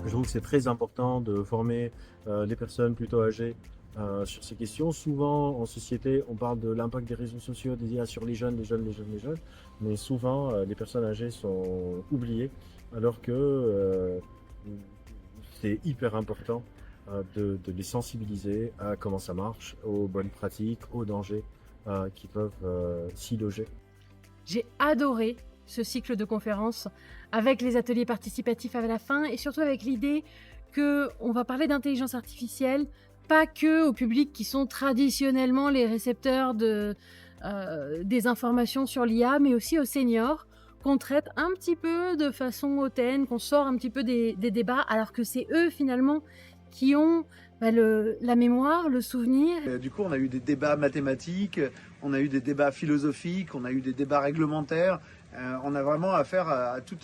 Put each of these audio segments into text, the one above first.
Je trouve que c'est très important de former les personnes plutôt âgées sur ces questions. Souvent, en société, on parle de l'impact des réseaux sociaux, des IA sur les jeunes, mais souvent, les personnes âgées sont oubliées, alors que c'est hyper important de les sensibiliser à comment ça marche, aux bonnes pratiques, aux dangers qui peuvent s'y loger. J'ai adoré ce cycle de conférences avec les ateliers participatifs à la fin et surtout avec l'idée qu'on va parler d'intelligence artificielle, pas que au public qui sont traditionnellement les récepteurs des informations sur l'IA, mais aussi aux seniors, qu'on traite un petit peu de façon hautaine, qu'on sort un petit peu des débats, alors que c'est eux finalement qui ont la mémoire, le souvenir. Du coup, on a eu des débats mathématiques, on a eu des débats philosophiques, on a eu des débats réglementaires. On a vraiment affaire à tout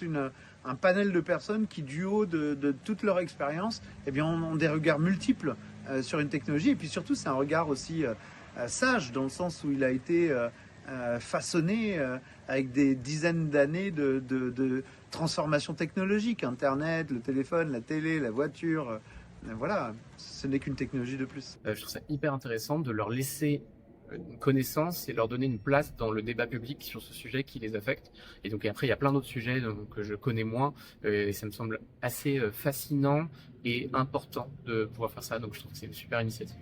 un panel de personnes qui, du haut de toute leur expérience, eh bien, ont des regards multiples sur une technologie. Et puis surtout, c'est un regard aussi sage, dans le sens où il a été façonné avec des dizaines d'années de transformation technologique. Internet, le téléphone, la télé, la voiture. Voilà, ce n'est qu'une technologie de plus. Je trouve ça hyper intéressant de leur laisser une connaissance et leur donner une place dans le débat public sur ce sujet qui les affecte. Et donc après, il y a plein d'autres sujets que je connais moins et ça me semble assez fascinant et important de pouvoir faire ça. Donc je trouve que c'est une super initiative.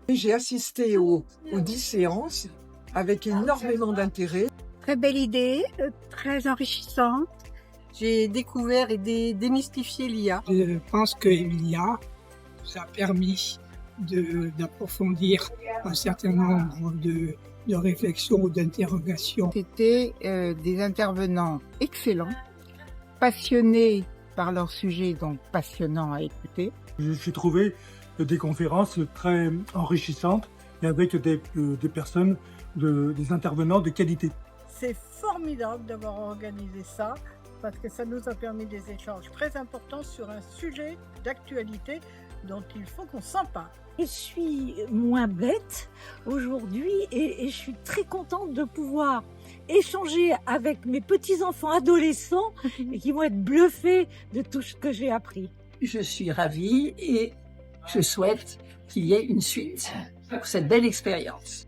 J'ai assisté aux 10 séances avec énormément d'intérêt. Très belle idée, très enrichissante. J'ai découvert et démystifié l'IA. Je pense que l'IA nous a permis d'approfondir un certain nombre de réflexions ou d'interrogations. C'était des intervenants excellents, passionnés par leur sujet, donc passionnants à écouter. J'ai trouvé des conférences très enrichissantes et avec des personnes, des intervenants de qualité. C'est formidable d'avoir organisé ça parce que ça nous a permis des échanges très importants sur un sujet d'actualité dont il faut qu'on s'empare. Je suis moins bête aujourd'hui et je suis très contente de pouvoir échanger avec mes petits-enfants adolescents et qui vont être bluffés de tout ce que j'ai appris. Je suis ravie et je souhaite qu'il y ait une suite pour cette belle expérience.